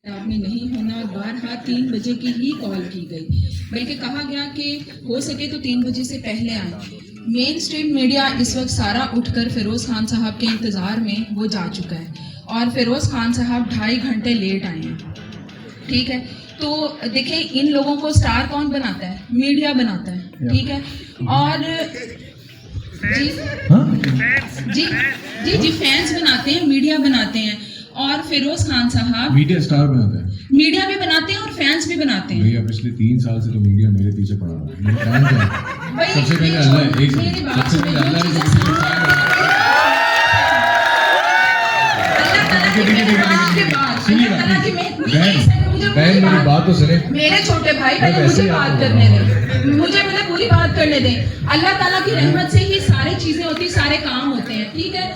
आपने नहीं होना और बारहा 3 बजे की ही कॉल की गई, बल्कि कहा गया कि हो सके तो 3 बजे से पहले आए। मेन स्ट्रीम मीडिया इस वक्त सारा उठकर फिरोज़ खान साहब के इंतज़ार में वो जा चुका है और फिरोज़ खान साहब 2.5 घंटे लेट आए हैं। ठीक है, तो देखिए इन लोगों को स्टार कौन बनाता है? मीडिया बनाता है। ठीक है, और जी जी जी फैंस बनाते हैं, मीडिया बनाते हैं। और फिरोज खान साहब मीडिया स्टार बनाते हैं, मीडिया भी बनाते हैं और फैंस भी बनाते हैं। भैया पिछले 3 साल से तो मीडिया मेरे पीछे पड़ा हुआ है। मेरा काम क्या है? सबसे पहले अल्लाह, एक सबसे पहले बहन मेरी बात तो सुने। मेरे छोटे भाई पहले मुझे बात करने दें, मुझे मतलब पूरी बात करने दें। अल्लाह ताला की रहमत से ही सारी चीजें होती, सारे काम होते हैं। ठीक है,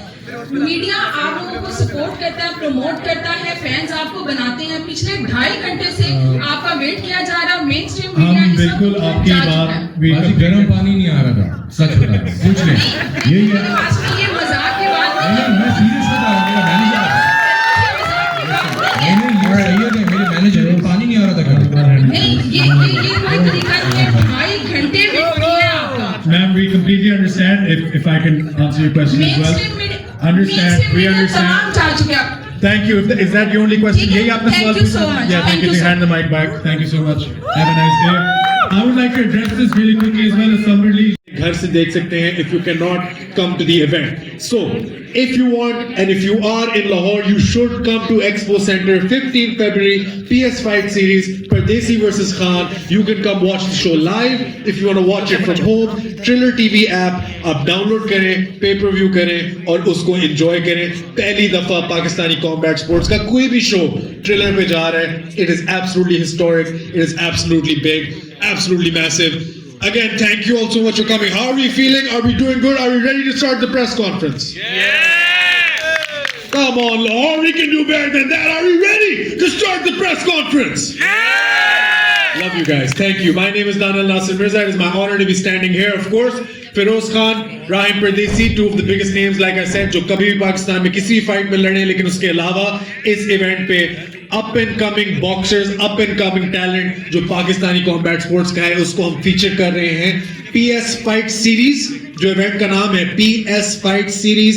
मीडिया आप लोगों को सपोर्ट करता है, प्रमोट करता है, फैंस आपको बनाते हैं। पिछले 2.5 घंटे से आपका वेट किया जा रहा है। मेन स्ट्रीम मीडिया बिल्कुल आपकी बात, गर्म पानी नहीं आ रहा था, सच बता रहा हूं, पूछ ले। यही है, ये मजाक की बात नहीं है। मैं सीरियस बता रहा हूं, मेरा मैनेजर मेरे मैनेजर को पानी नहीं आ रहा था घर में। नहीं, ये कोई तरीका नहीं है। 2.5 घंटे वेट किया आपका। Ma'am, we completely understand. If I can answer your question as well. Understand, we understand. Thank you. Is that your only question? Okay, यही आपका thank सवाल you पूछना so था? much. Yeah, thank you. Thank you Hand the mic back. Thank you so much. Have a nice day. I would like to address this really quickly as well as somebody. घर से देख सकते हैं if you cannot come to the event. So, if you want and if you are in Lahore, you should come to Expo Center 15 February PS Fight Series Pardesi versus Khan. You can come watch the show live. If you want to watch it from home, Triller TV app आप download करें, पे पर view करें और उसको enjoy करें। पहली दफा पाकिस्तानी कॉम्बैट स्पोर्ट्स का कोई भी शो ट्रिलर पे जा रहा है। It is absolutely historic. It is absolutely big, absolutely massive. Again, thank you all so much for coming. How are we feeling? Are we doing good? Are we ready to start the press conference? Yeah! Come on, Lahore, we can do better than that. Are we ready to start the press conference? Yeah! Love you guys. Thank you. My name is Danal Nasir Mirza. It is my honor to be standing here. Of course, Firoz Khan, Rahim Pardesi, two of the biggest names, like I said, जो कभी भी पाकिस्तान में किसी भी fight में लड़े, लेकिन उसके अलावा इस इवेंट पे up and coming boxers, up and coming talent जो पाकिस्तानी कॉम्बैट स्पोर्ट्स का है, उसको हम फीचर कर रहे हैं। PS फाइट सीरीज जो इवेंट का नाम है, PS फाइट सीरीज,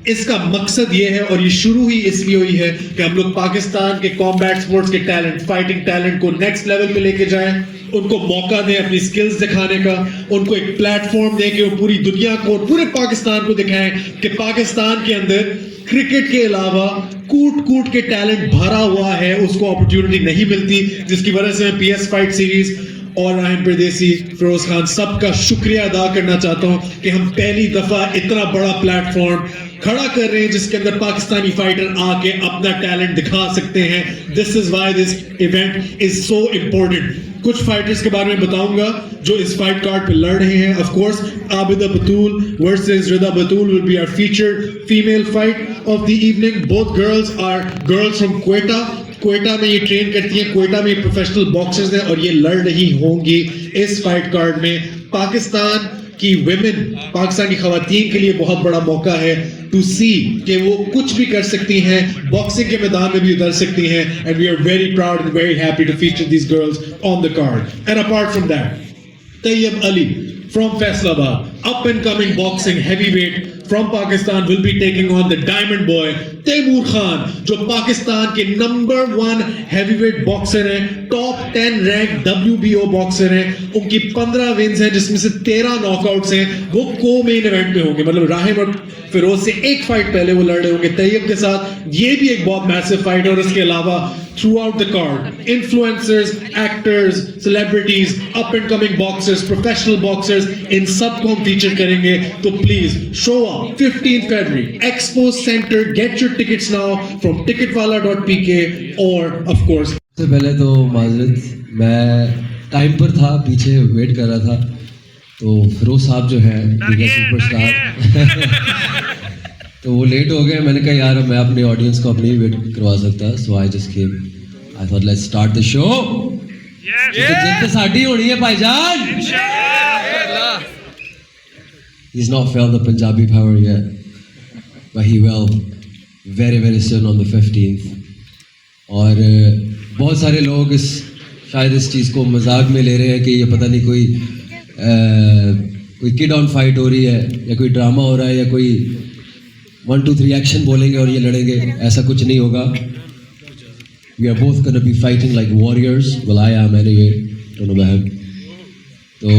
इसका मकसद ये है और ये शुरू ही इसलिए हुई है कि हम लोग पाकिस्तान के कॉम्बैट स्पोर्ट्स के टैलेंट, फाइटिंग टैलेंट को नेक्स्ट लेवल पे लेके जाएं, उनको मौका दें अपनी स्किल्स दिखाने का, उनको एक प्लेटफॉर्म दें कि वो पूरी दुनिया को, पूरे पाकिस्तान को दिखाएं कि पाकिस्तान के अंदर क्रिकेट के अलावा कूट के टैलेंट भरा हुआ है, उसको अपॉर्चुनिटी नहीं मिलती, जिसकी वजह से मैं PS फाइट सीरीज और राहिम परदेसी, फिरोज खान सबका शुक्रिया अदा करना चाहता हूं कि हम पहली दफा इतना बड़ा प्लेटफॉर्म खड़ा कर रहे हैं जिसके अंदर पाकिस्तानी फाइटर आके अपना टैलेंट दिखा सकते हैं। This is why this event is so important. कुछ फाइटर्स के बारे में बताऊंगा जो इस फाइट कार्ड पे लड़ रहे हैं। Of course, Abida Batool versus Rida Batool will be our featured female fight of the evening. Both girls are girls from Quetta में ये ट्रेन करती हैं, क्वेटा में प्रोफेशनल बॉक्सर्स हैं और ये लड़ रही होंगी इस फाइट कार्ड में। पाकिस्तान की विमेन, पाकिस्तानी खवातीन के लिए बहुत बड़ा मौका है टू सी कि वो कुछ भी कर सकती हैं, बॉक्सिंग के मैदान में भी उतर सकती हैं, and we are very proud and very happy to feature these girls on the card. And apart from that, Tayyab Ali from Faisalabad, up and coming boxing heavyweight from Pakistan, will be taking on the Diamond Boy Taimur Khan, जो पाकिस्तान के number 1 heavyweight boxer हैं, top 10 ranked WBO boxer हैं। उनकी 15 wins हैं जिसमें से 13 knockouts हैं। वो को मेन इवेंट में होंगे, मतलब राहिम और फिरोज से एक फाइट पहले वो लड़ रहे होंगे तैयब के साथ। ये भी एक बहुत मैसिव फाइट है। और इसके अलावा throughout the card, influencers, actors, celebrities, up and coming boxers, professional boxers, इन सबको हम फीचर करेंगे। तो please show up 15 February, Expo Center. Get your tickets now from ticketwala.pk or of course. सबसे पहले तो माजरत, मैं टाइम पर था, पीछे वेट कर रहा था, तो फिरोज साहब जो है सुपरस्टार तो वो लेट हो गए। मैंने कहा यार मैं अपनी ऑडियंस को अपनी वेट करवा सकता, so I just came. I thought let's start the show. जितने साडी होनी है भाईजान। He's not felt the Punjabi power yet, but he will very soon on the 15th. और बहुत सारे लोग शायद इस चीज़ को मजाक में ले रहे हैं कि ये पता नहीं कोई किड ऑन फाइट हो रही है या कोई ड्रामा हो रहा है या कोई 1 2 3 एक्शन बोलेंगे और ये लड़ेंगे। ऐसा कुछ नहीं होगा। We are both going to be fighting like warriors. Well, I am anyway. Don't know about him. So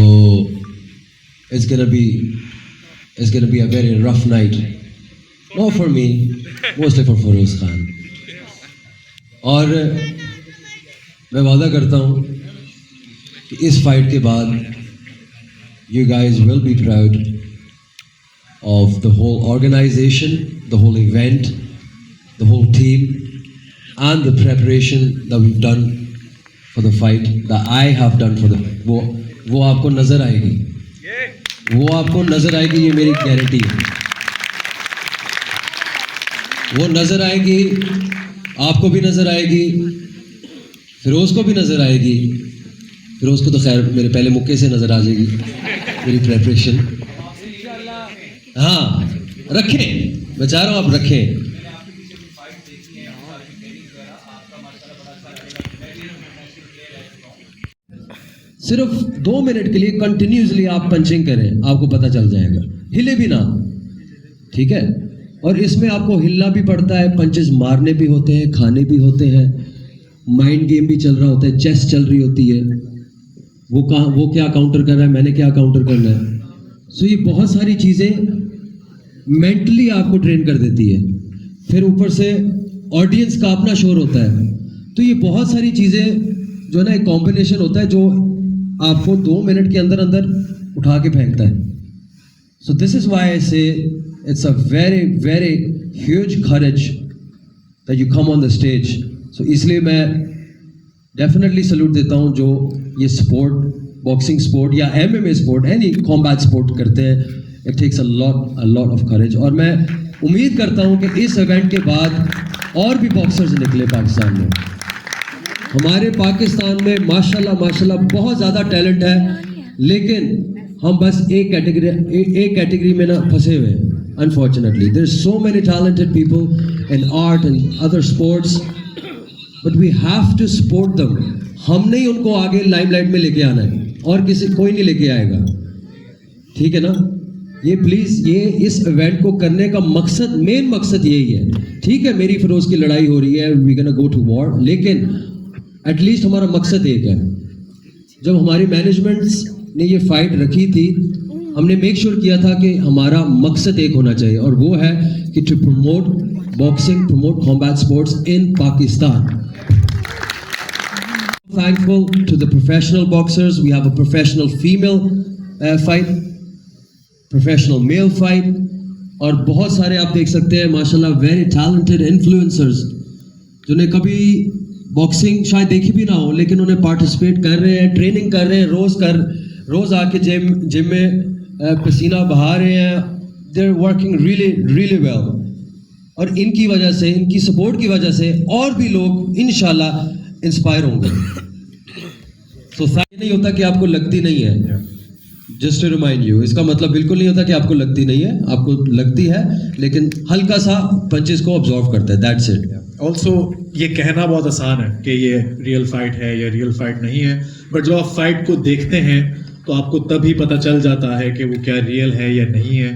it's going to be a very rough night. Not for me, mostly for Feroz Khan. और मैं वादा करता हूँ कि इस fight के बाद you guys will be proud of the whole organization, the whole event, the whole team, and the preparation that we've done for the fight, that I have done for the वो आपको नजर आएगी, वो आपको नजर आएगी, ये मेरी गारंटी है। वो नजर आएगी, आपको भी नजर आएगी, फिरोज को भी नजर आएगी। फिरोज को तो खैर मेरे पहले मुक्के से नजर आ जाएगी मेरी प्रेपरेशन। हाँ रखें, मैं चाह रहा हूँ आप रखें। सिर्फ 2 मिनट के लिए कंटिन्यूसली आप पंचिंग करें, आपको पता चल जाएगा, हिले भी ना, ठीक है। और इसमें आपको हिलना भी पड़ता है, पंचेस मारने भी होते हैं, खाने भी होते हैं, माइंड गेम भी चल रहा होता है, चेस चल रही होती है, वो क्या काउंटर कर रहा है, मैंने क्या काउंटर करना है। सो ये बहुत सारी चीज़ें मेंटली आपको ट्रेन कर देती है। फिर ऊपर से ऑडियंस का अपना शोर होता है, तो ये बहुत सारी चीज़ें जो है ना, एक कॉम्बिनेशन होता है जो आपको 2 मिनट के अंदर अंदर उठा के फेंकता है। So this is why I say it's a very very huge courage that you come on the stage. So इसलिए मैं डेफिनेटली सल्यूट देता हूँ जो ये स्पोर्ट, बॉक्सिंग स्पोर्ट या MMA sport, any combat sport करते हैं। It takes a lot of courage. और मैं उम्मीद करता हूँ कि इस इवेंट के बाद और भी बॉक्सर्स निकले पाकिस्तान में। हमारे पाकिस्तान में माशाल्लाह बहुत ज़्यादा टैलेंट है, लेकिन हम बस एक कैटेगरी में ना फंसे हुए हैं। Unfortunately there so many talented people in art and other sports, but we have to support them. हमने ही उनको आगे लाइमलाइट में लेके आना है, और कोई नहीं लेके आएगा, ठीक है ना। ये प्लीज़, ये इस इवेंट को करने का मकसद, मेन मकसद यही है। ठीक है, मेरी फिरोज की लड़ाई हो रही है, we gonna go to war, लेकिन एटलीस्ट हमारा मकसद एक है। जब हमारी मैनेजमेंट्स ने ये फाइट रखी थी, हमने मेक श्योर किया था कि हमारा मकसद एक होना चाहिए, और वो है कि to promote boxing, promote combat sports in Pakistan. Thankful to the professional boxers. We have a professional female fight, professional male fight, और बहुत सारे आप देख सकते हैं माशाल्लाह वेरी टैलेंटेड इन्फ्लुएंसर्स जिन्हें कभी बॉक्सिंग शायद देखी भी ना हो, लेकिन उन्हें पार्टिसिपेट कर रहे हैं, ट्रेनिंग कर रहे हैं, रोज आके जिम में पसीना बहा रहे हैं। They are working really well, और इनकी वजह से, इनकी सपोर्ट की वजह से और भी लोग इंशाल्लाह इंस्पायर होंगे। तो ये नहीं होता कि आपको लगती नहीं है, जस्ट टू रिमाइंड यू, इसका मतलब बिल्कुल नहीं होता कि आपको लगती नहीं है, आपको लगती है, लेकिन हल्का सा पंचेस को ऑब्जर्व करता है, दैट्स इट। ऑल्सो ये कहना बहुत आसान है कि ये रियल फाइट है या रियल फाइट नहीं है, बट जब आप फाइट को देखते हैं तो आपको तभी पता चल जाता है कि वो क्या रियल है या नहीं है।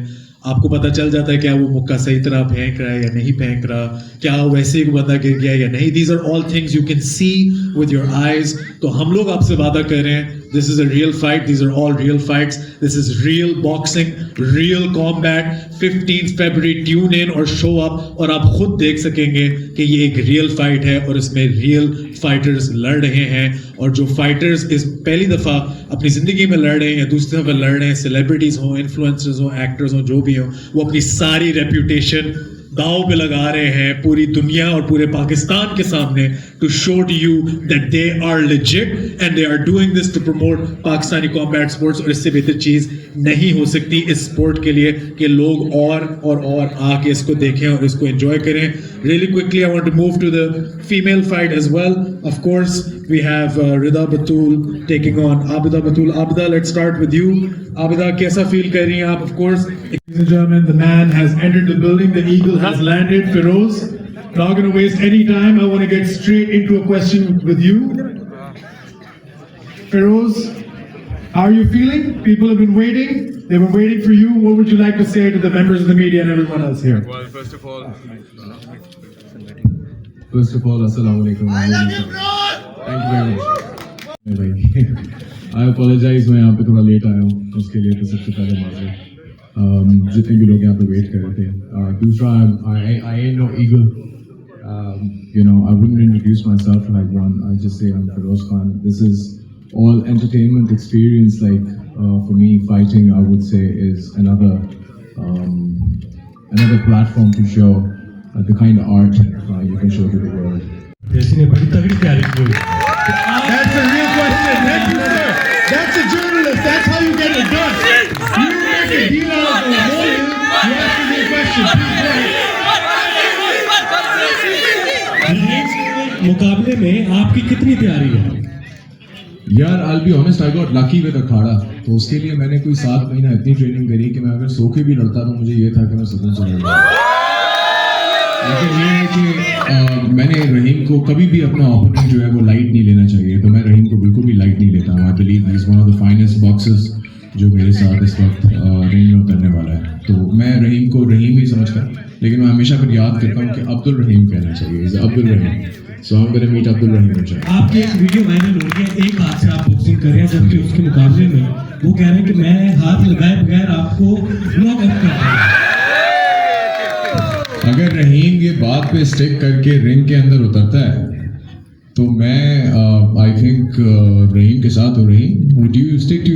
आपको पता चल जाता है क्या वो मुक्का सही तरह फेंक रहा है या नहीं फेंक रहा, क्या वैसे ही बंदा गिर गया या नहीं। These are all things you can see with your eyes. तो हम लोग आपसे वादा कर रहे हैं, this is a real fight, these are all real fights, this is real boxing, real combat. 15 फरवरी ट्यून इन और शो अप, और आप खुद देख सकेंगे कि ये एक रियल फाइट है और इसमें रियल फाइटर्स लड़ रहे हैं। और जो फाइटर्स इस पहली दफ़ा अपनी ज़िंदगी में लड़ रहे हैं या दूसरी दफ़ा लड़ रहे हैं, सेलिब्रिटीज़ हों, इन्फ्लुएंसर्स हों, एक्टर्स हों, जो भी हों, वो अपनी सारी रेप्यूटेशन दांव पे लगा रहे हैं पूरी दुनिया और पूरे पाकिस्तान के सामने, to show to you that they are legit and they are doing this to promote Pakistani combat sports. और इससे बेहतर चीज़ नहीं हो सकती इस स्पोर्ट के लिए कि लोग और आके इसको देखें और इसको एंजॉय करें। Really quickly, I want to move to the female fight as well. Of course, we have Rida Batul taking on Abida Batul. Abida, let's start with you. Abida, कैसा feel कर रही हैं आप? Of course, ladies and gentlemen, the man has entered the building. The eagle has landed. Feroz, Not going to waste any time. I want to get straight into a question with you. Feroz, how are you feeling? People have been waiting. They've been waiting for you. What would you like to say to the members of the media and everyone else here? Well, first of all, assalamu alaikum. I love you, bro. Thank you very much. I apologize, मैं यहाँ पे थोड़ा late आया हूँ, उसके लिए तो सबसे पहले माफ़ी। जितने भी लोग यहाँ पे वेट कर रहे थे। दूसरा, I ain't no eagle. You know, I wouldn't introduce myself like one. I just say I'm Feroz Khan. This is all entertainment experience. Like for me, fighting, I would say, is another platform to show the kind of art you can show to the world. That's a real question. Thank you, sir. That's a journalist. That's how you get it done. You make a deal out of a lawyer. You ask me a question. मुकाबले में आपकी कितनी तैयारी है? यार, I'll be honest, I got lucky with अखाड़ा, तो उसके लिए मैंने कोई 7 महीना इतनी ट्रेनिंग करी कि मैं अगर सो के भी लड़ता तो मुझे ये था कि मैं सुकून से लड़ रहा। लेकिन ये है कि मैंने रहीम को कभी भी अपना ओपोनेंट जो है वो लाइट नहीं लेना चाहिए, तो मैं रहीम को बिल्कुल भी लाइट नहीं लेता हूँ। I believe he is one of the finest boxers जो मेरे साथ इस वक्त रिंग में उतरने वाला है। तो मैं रहीम को रहीम ही समझता, लेकिन मैं हमेशा फिर याद करता हूँ कि अब्दुल रहीम कहना चाहिए, is Abdul Rahim. So I am gonna meet Abdul Rahim इंशाल्लाह। आपकी एक वीडियो वायरल हो रही है, एक हाथ से आप बॉक्सिंग कर रहे हैं, जबकि उसके मुकाबले में वो कह रहे हैं कि मैं हाथ लगाए बगैर आपको नॉक आउट करता हूं। अगर रहीम ये बात पे स्टिक करके रिंग के अंदर उतरता है तो मैं आई थिंक रहीम के साथ हो। Rahim, would you stick to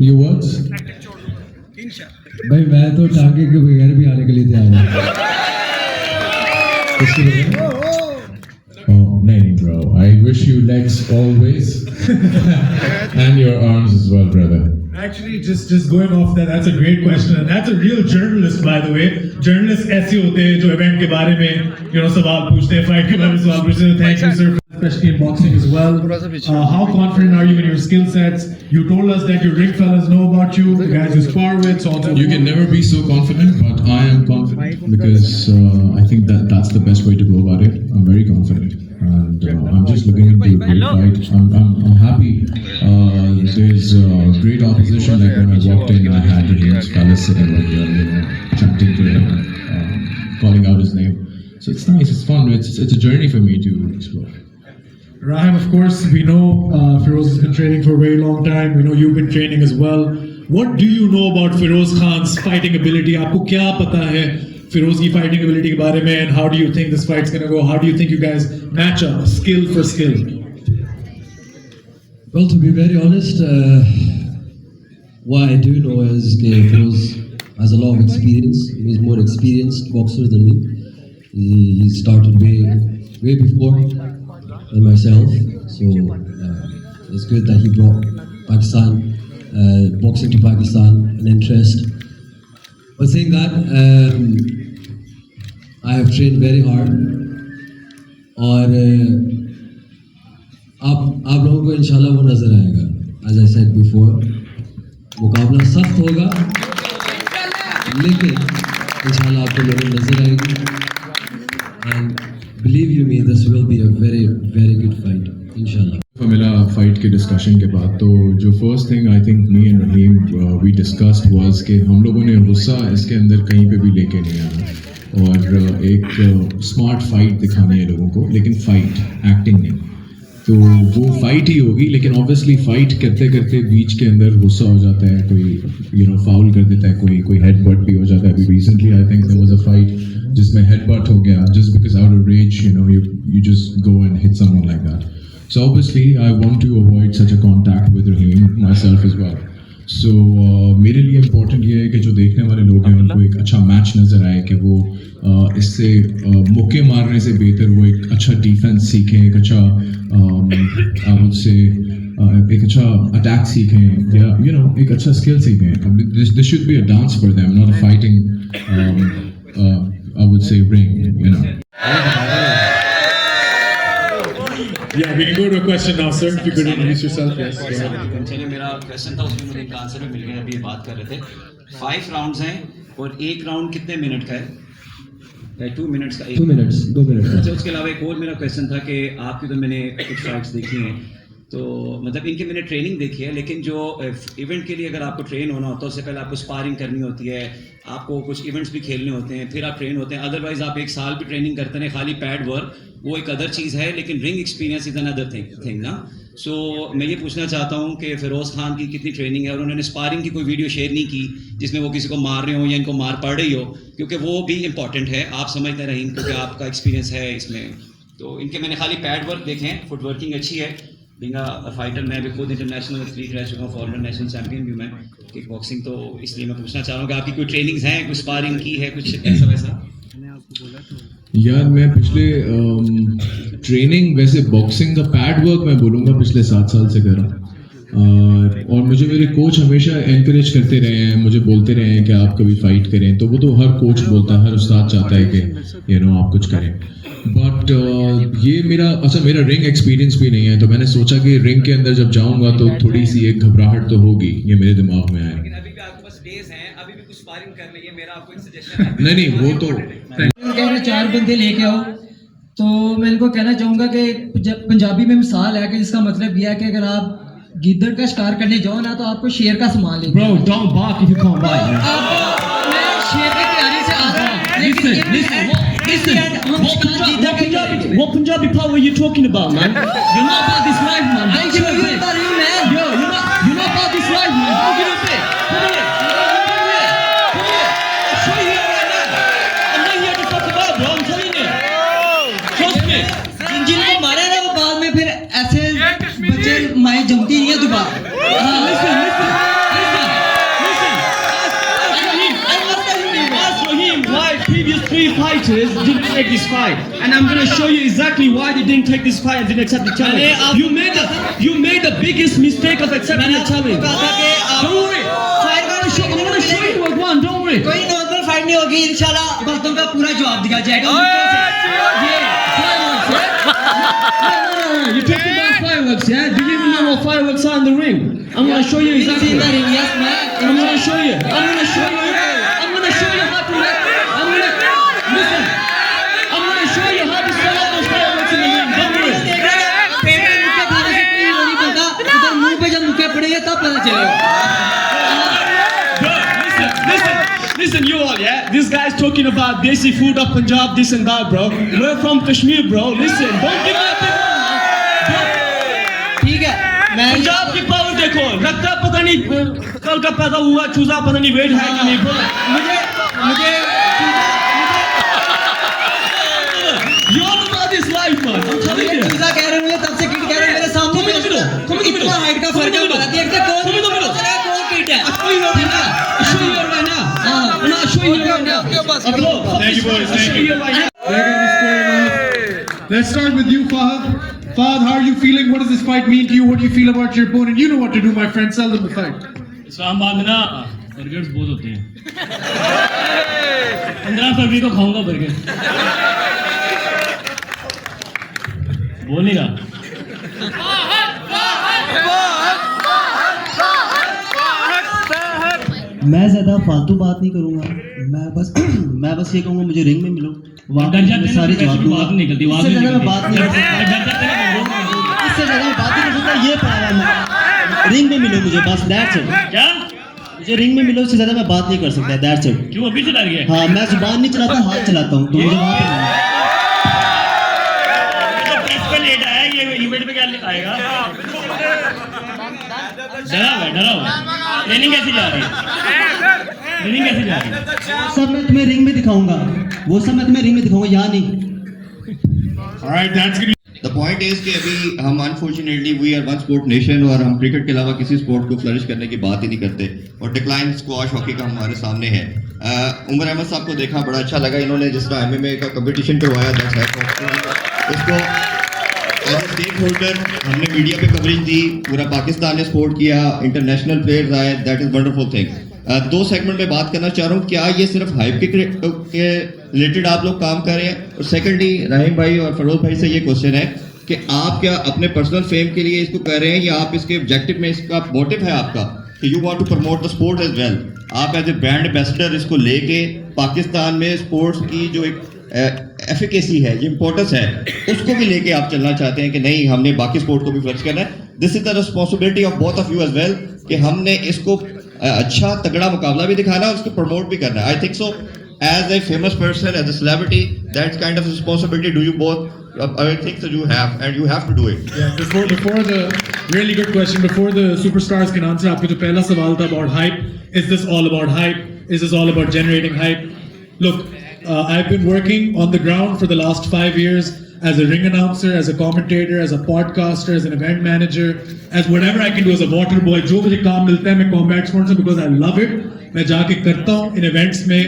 your words? भाई मैं तो टांगे के बगैर भी आने के लिए तैयार हूँ। Oh, नहीं bro, I wish you legs always and your arms as well, brother. Actually, just going off that, that's a great question, and that's a real journalist, by the way. Journalists ऐसे होते हैं जो event के बारे में, सवाल पूछते हैं, fight के बारे में सवाल पूछते हैं. Thank you, sir, especially in boxing as well. How confident are you in your skill sets? You told us that your ring fellas know about you, the guys you spar with, so on. You can never be so confident, but I am confident because I think that's the best way to go about it. I'm very confident. And I'm just looking into a great fight. I'm happy. There's great opposition. Like when I walked in, I had Raheem's fellas sitting right there, chanting to him, calling out his name. So it's nice. It's fun. It's a journey for me to explore. Rahim, of course, we know Feroz has been training for a very long time. We know you've been training as well. What do you know about Feroz Khan's fighting ability? आपको क्या पता है Feroz की fighting ability के बारे में, and how do you think this fight's gonna go? How do you think you guys match up, skill for skill? Well, to be very honest, what I do know is that Feroz has a lot of experience. He's more experienced boxer than me. He started way before than myself. So it's good that he brought Pakistan, boxing to Pakistan, an interest. But saying that, I have trained very hard. और आप लोगों को इंशाल्लाह वो नजर आएगा. As I said before, मुकाबला सख्त होगा, लेकिन इंशाल्लाह आपको लोगों नजर आएगी. And believe you me, this will be a very good fight, inshallah. मिला फाइट के डिस्कशन के बाद तो जो first thing I think me and Rahim we discussed was कि हम लोगों ने गुस्सा इसके अंदर कहीं पे भी लेके नहीं आना और एक स्मार्ट फाइट दिखानी है लोगों को, लेकिन फाइट एक्टिंग नहीं। तो वो फाइट ही होगी, लेकिन ऑब्वियसली फाइट करते करते बीच के अंदर गुस्सा हो जाता है, कोई फाउल कर देता है, कोई हेडबट भी हो जाता है। अभी recently I think there was a fight जिसमें हेडबट हो गया just because out of rage you just go and hit someone like that. So obviously I want to avoid such a contact with Raheem myself as well. So मेरे लिए important ये है कि जो देखने वाले लोग हैं उनको एक अच्छा मैच नज़र आए, कि वो इससे मुक्के मारने से बेहतर वो एक अच्छा डिफेंस सीखें, एक अच्छा एक अच्छा अटैक सीखें, या एक अच्छा स्किल सीखें. This should be a dance for them, not a fighting I would say ring, Yeah, we can go to a question now, sir. If you could introduce yourself. Yes. चलिए, मेरा question था, उसमें मुझे एक answer भी मिल गया. अभी ये बात कर रहे थे 5 राउंड्स हैं और एक राउंड कितने मिनट का है? 2 मिनट्स का 2 मिनट्स 2 मिनट अच्छा, उसके अलावा एक और मेरा क्वेश्चन था कि आपकी तो मैंने कुछ फाइट्स देखी हैं, तो मतलब इनकी मैंने ट्रेनिंग देखी है, लेकिन जो इवेंट के लिए अगर आपको ट्रेन होना होता है उससे पहले आपको स्पारिंग करनी होती है, आपको कुछ इवेंट्स भी खेलने होते हैं, फिर आप ट्रेन होते हैं, अदरवाइज आप 1 साल भी ट्रेनिंग करते हैं खाली पैड वर्क, वो एक अदर चीज़ है, लेकिन ring experience is another thing ना। सो मैं ये पूछना चाहता हूँ कि फिरोज़ खान की कितनी ट्रेनिंग है, और उन्होंने स्पारिंग की कोई वीडियो शेयर नहीं की जिसमें वो किसी को मार रहे हो या इनको मार पड़ रही हो, क्योंकि वो भी इंपॉर्टेंट है, आप समझते रहीम, क्योंकि आपका एक्सपीरियंस है इसमें। तो इनके मैंने खाली पैड वर्क देखे हैं, फुट वर्किंग अच्छी है, बीइंग अ फाइटर मैं भी खुद इंटरनेशनल एथलीट रह चुका हूँ, फॉरनर नेशनल चैंपियन भी मैं किक बॉक्सिंग, तो इसलिए मैं पूछना चाह रहा हूँ कि आपकी कोई ट्रेनिंग्स हैं, कुछ स्पारिंग की है, कुछ ऐसा वैसा? यार मैं पिछले ट्रेनिंग वैसे बॉक्सिंग का पैड वर्क मैं बोलूँगा पिछले 7 साल से कर रहा हूँ, और मुझे मेरे कोच हमेशा एनकरेज करते रहे हैं, मुझे बोलते रहे हैं कि आप कभी फाइट करें, तो वो तो हर कोच बोलता है, हर उस्ताद चाहता है कि आप कुछ करें, बट ये मेरा रिंग एक्सपीरियंस भी नहीं है, तो मैंने सोचा कि रिंग के अंदर जब जाऊंगा तो थोड़ी सी एक घबराहट तो होगी, ये मेरे दिमाग में आया। लेकिन अभी भी आपके पास डेज हैं, अभी भी कुछ स्पारिंग कर लीजिए, मेरा आपको एक सजेशन है। नहीं वो तो कहना 4 बंदे लेके आओ, तो मैं इनको कहना चाहूंगा कि पंजाबी में मिसाल है कि जिसका मतलब यह है कि अगर आप गिद्दड़ का शिकार करने जाओ ना, तो आपको शेर का सामान लेके Bro, don't bark if you can't bite. मैं शेर की तैयारी से आ रहा हूँ, What Punjabi power are you talking about, man? You're not about this life, man. Don't give a bit. Yo, you're not about this life, man. Don't give a bit. Come here. I'll show you here right now. I'm not here to talk about, bro. I'm telling you. Trust me. जिनको मारे ना वो बाद में फिर ऐसे बच्चे माए जमती नहीं है दोबारा। Listen. Ask Raheem why previous 3 fighters didn't take this fight, and I'm gonna show you exactly why they didn't take this fight and didn't accept the challenge. You made the biggest mistake of accepting the challenge. Don't worry. I'm gonna show you what one. Don't worry. कोई normal fight नहीं होगी, इंशाल्लाह बातों का पूरा जवाब दिया जाएगा। You're talking about fireworks, yeah? Do you even know what fireworks are in the ring? I'm gonna show you exactly. I'm gonna show you. I'm gonna show you how to listen. I'm gonna show you how to set up those fireworks in the ring. Don't worry. मुंह पे जब मुक्के पड़ेंगे तब पता चलेगा। Listen, you all, yeah? This guy's talking about desi food of Punjab, this and that, bro. We're from Kashmir, bro. Listen, don't give me a big ठीक है, मैं पंजाब की पावर देखो, रखता पता नहीं कल का पैदा हुआ चूजा, पता नहीं वेट है कि नहीं, bro. मुझे You all about this life, man. I'm telling you. चूजा कह रहे हैं, तब से किट कह रहे हैं, मेरे सामने Come in the middle. Come in the middle. इतना हाइट का फर्क है, बता दिया कि कौन Come in the middle. कौन किट है। I'll show you right now. I'll show you right now. I'll show you right now. Thank you, boys. I'll show you right now. Let's start with you, Fahad. Fahad, how are you feeling? What does this fight mean to you? What do you feel about your opponent? You know what to do, my friend. Sell them the fight. Islamabad में ना burgers बहुत होते हैं। 15 फरवरी को खाऊंगा burger. बोलेगा। मैं ज़्यादा फालतू बात नहीं करूँगा, मैं बस ये कहूँगा मुझे रिंग में मिलो, वहाँ डर जाते मैं हैं सारे ना, जवाब दूंगा। बात नहीं निकलती, इससे ज़्यादा मैं बात नहीं कर सकता, डर जाते हैं ना, इससे ज़्यादा मैं बात नहीं कर सकता, ये पड़ा है मैं। रिंग में मिलो मुझे, बस दैट्स इट। क्या? मुझे रिंग में मिलो, इससे ज़्यादा मैं बात नहीं कर सकता, दैट्स इट। क्यों अभी से डर गया? हाँ, मैं जुबान नहीं चलाता, हाथ चलाता हूँ, तो मुझे वहाँ पे मिलो। तो प्रेस पे लेट आया, ये इवेंट पे क्या आएगा? डरा हुआ। ट्रेनिंग कैसी जा रही है? ट्रेनिंग कैसी जा रही है? सब मैं तुम्हें रिंग में दिखाऊंगा, वो सब मैं तुम्हें रिंग में दिखाऊंगा, यहाँ नहीं। All right, that's good. The point is कि अभी हम unfortunately we are one sport nation, और हम क्रिकेट के अलावा किसी स्पोर्ट को फ्लरिश करने की बात ही नहीं करते, और डिक्लाइन स्क्वाश हॉकी का हमारे सामने है। उमर अहमद साहब को देखा, बड़ा अच्छा लगा, इन्होंने जिस तरह MMA का कंपटीशन करवाया, उसको एज ए स्टेक होल्डर हमने मीडिया पे कवरेज दी, पूरा पाकिस्तान ने सपोर्ट किया, इंटरनेशनल प्लेयर्स आए, that is wonderful thing. 2 segment में बात करना चाह रहा हूँ, क्या ये सिर्फ हाइप के रिलेटेड आप लोग काम कर रहे हैं? और सेकेंडली रहीम भाई और फरोज भाई से ये क्वेश्चन है कि आप क्या अपने पर्सनल फेम के लिए इसको कर रहे हैं, या आप इसके ऑब्जेक्टिव में, इसका मोटिव है आपका कि you want to promote the sport as well? आप एज ए ब्रांड एम्बेसडर इसको लेके पाकिस्तान में स्पोर्ट्स की जो एक एफिकेसी है, ये इंपॉर्टेंस है, उसको भी लेके आप चलना चाहते हैं कि नहीं हमने बाकी स्पोर्ट को भी फ्लरिश करना है. This is the responsibility of both of you as well कि हमने इसको अच्छा तगड़ा मुकाबला भी दिखाना है और उसको प्रमोट भी करना है. I think so as a famous person, as a celebrity, that kind of responsibility do you both, I think that you have, and you have to do it. Yeah, before the really good question, before the superstars can answer, आपका जो पहला सवाल था about hype, is this all about hype? Is this all about generating hype? Look, I've been working on the ground for the last 5 years as a ring announcer, as a commentator, as a podcaster, as an event manager, as whatever I can do as a water boy. जो मुझे काम मिलता है मैं combat sports में because I love it. मैं जाके करता हूँ in events में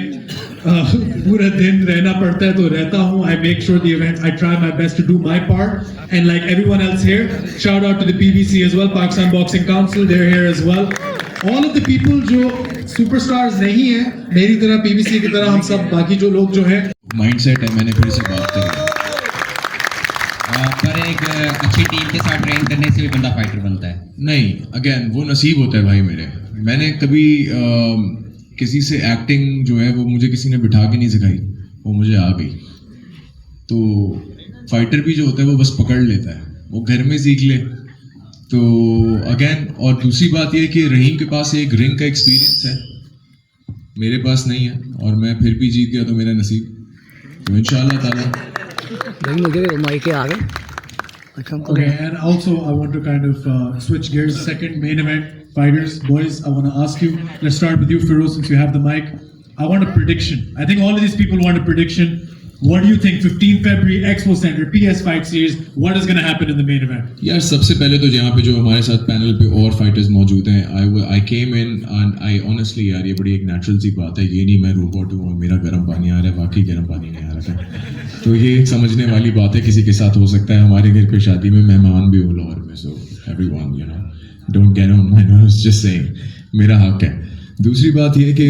पूरा दिन रहना पड़ता है तो रहता हूँ. I make sure the event, I try my best to do my part, and like everyone else here, shout out to the PBC as well, Pakistan Boxing Council, they're here as well. All of the people जो superstars नहीं है मेरी तरह PBC की तरह हम सब बाकी जो लोग जो हैं माइंडसेट है, मैंने फिर से बात करी. पर एक अच्छी टीम के साथ ट्रेन करने से भी बंदा फाइटर बनता है. नहीं, अगेन वो नसीब होता है भाई मेरे. मैंने कभी किसी से एक्टिंग जो है वो मुझे किसी ने बिठा के नहीं सिखाई, वो मुझे आ गई. तो फाइटर भी जो होता है वो बस पकड़ लेता है, वो घर में सीख ले. तो अगेन, और दूसरी बात ये कि रहीम के पास एक रिंग का एक्सपीरियंस है, मेरे पास नहीं है, और मैं फिर भी जीत गया तो मेरा नसीब. तो इंशाल्लाह ताला. Okay, and also I want to kind of switch gears. Second main event, fighters, boys. I want to ask you. Let's start with you, Feroz, since you have the mic. I want a prediction. I think all of these people want a prediction. What do you think? 15 February, Expo Center, PS Fight Series. What is going to happen in the main event? यार सबसे पहले तो यहाँ पे जो हमारे साथ panel पे और फाइटर्स मौजूद हैं, I came in and I honestly यार ये बड़ी एक नेचुरल सी बात है. ये नहीं मैं रोबोट हूँ और मेरा गर्म पानी आ रहा है, वाकई गर्म पानी नहीं आ रहा था. तो ये एक समझने वाली बात है, किसी के साथ हो सकता है. हमारे घर पे शादी में मेहमान भी हो लाहौर में, so everyone, you know, don't get on my nerves, just saying, मेरा हक है. दूसरी बात ये कि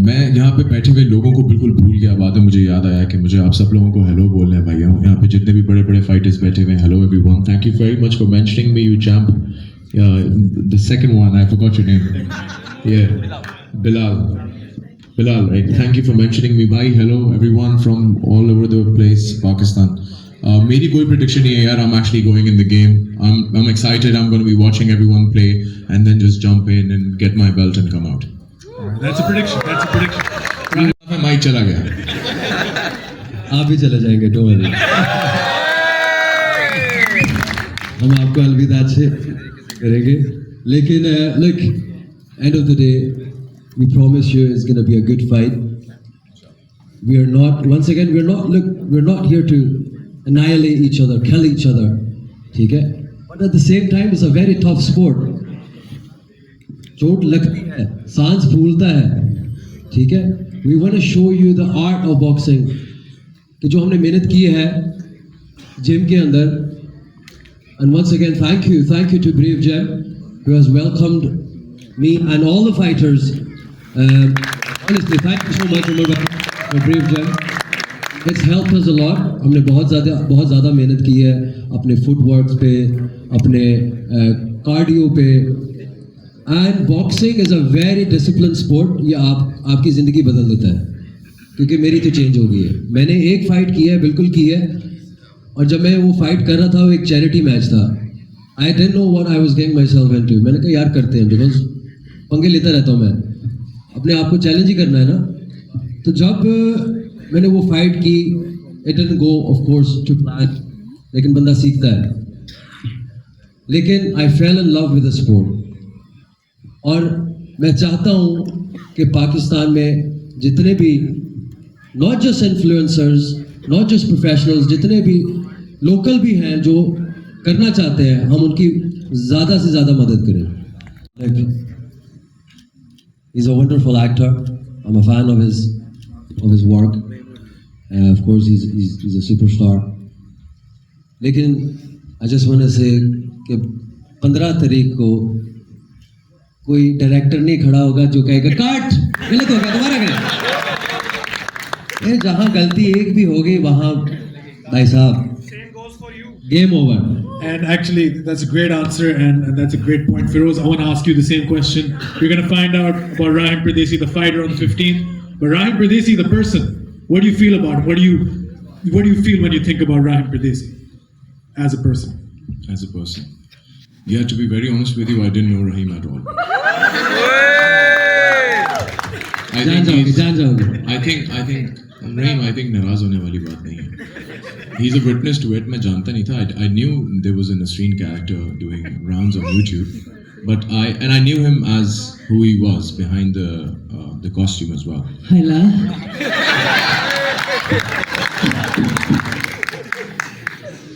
मैं यहाँ पे बैठे हुए लोगों को बिल्कुल भूल गया. बाद में मुझे याद आया कि मुझे आप सब लोगों को हेलो बोलना है भाइयों. यहाँ पे जितने भी बड़े बड़े फाइटर्स बैठे हुए हैं, hello everyone, thank you very much for mentioning me, you champ. The second one, I forgot your name. Bilal, right? Thank you for mentioning me. Bye, hello everyone from all over the place, Pakistan. मेरी कोई prediction नहीं है यार. I'm actually going in the game. I'm excited. I'm going to be watching everyone play and then just jump in and get my belt and come out. That's a prediction. That's a prediction. मैं mic चला गया. आप भी चले जाएंगे, don't worry. हम आपको अलविदा अच्छे करेंगे. लेकिन look, end of the day, we promise you it's going to be a good fight. We are not, once again, we're not here to annihilate each other, kill each other. ठीक है? But at the same time, it's a very tough sport. चोट लगती है, सांस फूलता है. ठीक है? We want to show you the art of boxing. कि जो हमने मेहनत की है जिम के अंदर. And once again, thank you to Brave Gem who has welcomed me and all the fighters. Honestly, thank you so much, Umar bhai, for Brave Gem. It's helped us a lot. हमने बहुत ज़्यादा मेहनत की है अपने footwork पे, अपने cardio पे. And boxing is a very discipline sport. ये आपकी ज़िंदगी बदल देता है, क्योंकि मेरी तो चेंज हो गई है. मैंने एक फ़ाइट की है, बिल्कुल की है, और जब मैं वो फाइट कर रहा था वो एक चैरिटी मैच था. I didn't know what I was getting my self into. मैंने कहा यार करते हैं, बिकॉज पंगे लेता रहता हूँ मैं, अपने आप को चैलेंज ही करना है ना. तो जब मैंने वो फाइट की, it didn't go of course to plan, लेकिन बंदा सीखता है. लेकिन I fell in love with the sport. और मैं चाहता हूँ कि पाकिस्तान में जितने भी not just influencers, not just professionals, जितने भी लोकल भी हैं जो करना चाहते हैं, हम उनकी ज़्यादा से ज़्यादा मदद करें. He's a wonderful actor. I'm a fan of his work. Of course, he's a superstar. लेकिन I just want to say कि 15 तारीख को कोई डायरेक्टर नहीं खड़ा होगा जो कहेगा काट, गलत हो गया, दोबारा करें. ये जहाँ गलती एक भी होगी वहाँ भाई साहब game over. And actually, that's a great answer, and that's a great point. Feroz, I want to ask you the same question. You're going to find out about Rahim Pradesi, the fighter, on the 15th. But Rahim Pradesi, the person, What do you feel about him? What do you feel when you think about Rahim Pardesi as a person? As a person, yeah, to be very honest with you, I didn't know Rahim at all. I think Rahim, I think नाराज होने वाली बात नहीं है. He's a witness to it. मैं जानता नहीं था. I knew there was a Nasreen character doing rounds on YouTube, but I knew him as who he was behind the costume as well. Hello.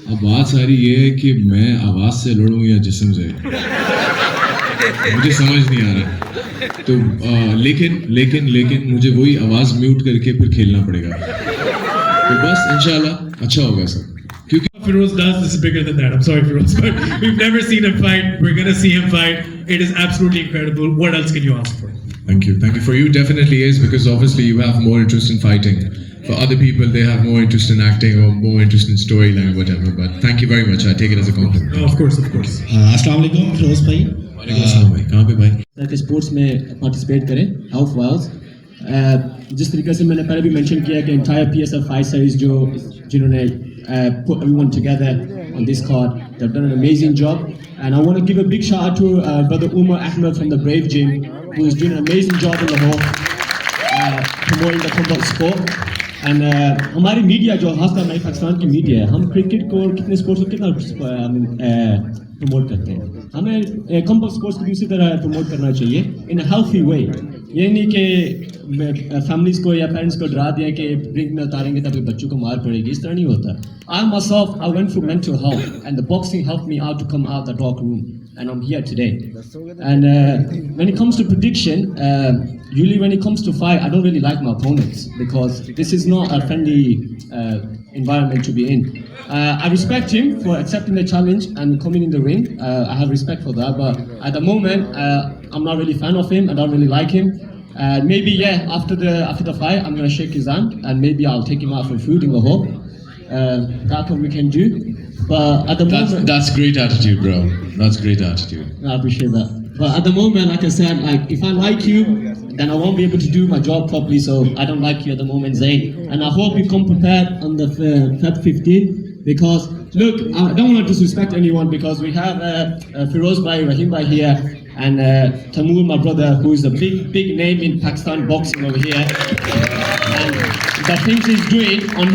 अब बात सारी ये है कि मैं आवाज से लड़ूं या जिस्म से, मुझे समझ नहीं आ रहा. तो लेकिन मुझे वही आवाज म्यूट करके फिर खेलना पड़ेगा. तो बस इंशाल्लाह अच्छा होगा सब. क्योंकि Feroz does this is bigger than that. I'm sorry, Feroz, but we've never seen him fight. We're gonna see him fight. It is absolutely incredible. What else can you ask for? Thank you. For you, definitely is, because obviously you have more interest in fighting. For other people, they have more interest in acting or more interest in storyline or whatever. But thank you very much. I take it as a compliment. Oh, of course. अस्सलाम वालेकुम फिरोज भाई. वालेकुम अस्सलाम भाई. कहाँ पे भाई? के स्पोर्ट्स में पार्टिसिपेट करें हेल्थ वाइज. जिस तरीके से मैंने पहले भी मेंशन किया कि एंटायर PSF फाइट सीरीज जिन्होंने put everyone together on this card, they've done an amazing job, and I want to give a big shout out to brother Umar Ahmed from the Brave Gym, who is doing an amazing job in Lahore promoting the combat sport. And हमारी media जो खासकर हमारी पाकिस्तान की media है, हम cricket को और कितने स्पोर्ट्स को कितना प्रमोट करते हैं. हमें कॉम्बैट स्पोर्ट्स को भी उसी तरह प्रमोट करना चाहिए इन अ हेल्थी वे. ये नहीं कि फैमिलीज को या पेरेंट्स को डरा दिया कि रिंग में उतारेंगे तभी बच्चों को मार पड़ेगी. इस तरह नहीं होता. I myself, I went through mental health, and the boxing helped me out to come out the dark room, and I'm here today. And when it comes to prediction, usually when it comes to fight, I don't really like my opponents because this is not a friendly environment to be in. I respect him for accepting the challenge and coming in the ring. I have respect for that, but at the moment, I'm not really a fan of him. I don't really like him. Maybe after the fight, I'm gonna shake his hand and maybe I'll take him out for food in Lahore. That's what we can do. But at the moment, That's great attitude, bro. That's great attitude. I appreciate that. But at the moment, like I said, like if I like you, then I won't be able to do my job properly. So I don't like you at the moment, Zayn. And I hope you come prepared on the Feb 15, because look, I don't want to disrespect anyone because we have Feroz Bhai, Rahim Bhai here, and Tamoor, my brother, who is a big name in Pakistan boxing over here. And the things he's doing on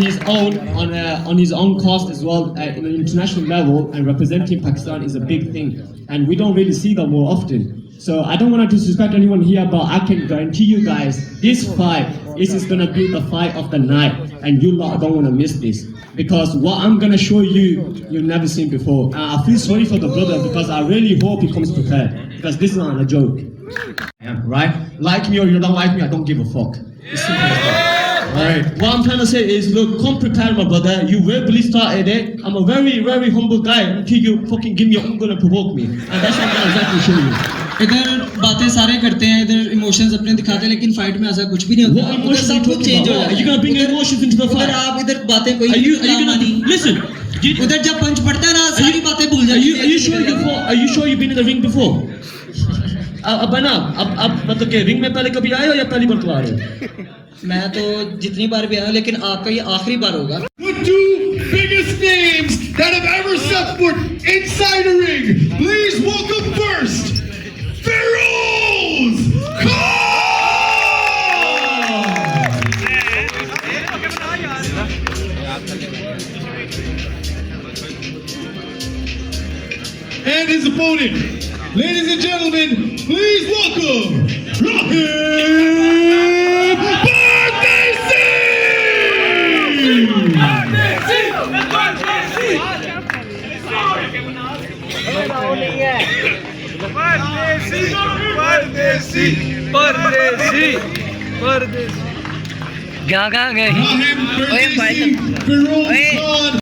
his own cost as well at an international level and representing Pakistan is a big thing, and we don't really see that more often. So I don't want to disrespect anyone here, but I can guarantee you guys, this fight is going to be the fight of the night, and you lot don't want to miss this, because what I'm going to show you, you've never seen before. And I feel sorry for the brother because I really hope he comes prepared, because this is not a joke. Right? Like me or you don't like me, I don't give a fuck. It's simple as that. Right. What I'm trying to say is, look, come prepared, my brother. You verbally started it. I'm a very, very humble guy until you fucking give me your uncle and provoke me. And that's what I'm going to exactly show you. इधर बातें सारे करते हैं, इधर emotions अपने दिखाते हैं, लेकिन फाइट में ऐसा कुछ भी नहीं होता. उधर सब कुछ चेंज हो जाता है. You're going to bring emotions into the fight. उधर आप इधर बातें कोई Listen. उधर जब पंच पड़ता है ना, सारी बातें भूल जाती हैं. Are you sure you've been in the ring before? अब ना अब मतलब कि रिंग में पहले कभी आए हो या पहली बार तो आ रहे हो? मैं तो जितनी बार भी आया, लेकिन आपका ये आखिरी बार होगा. The two biggest names that have ever set foot inside a ring. Please welcome first, Feroz Khan! And his opponent. Ladies and gentlemen, please welcome Rahim Pardesi! क्या गए Rahim Pardesi, Feroz Khan.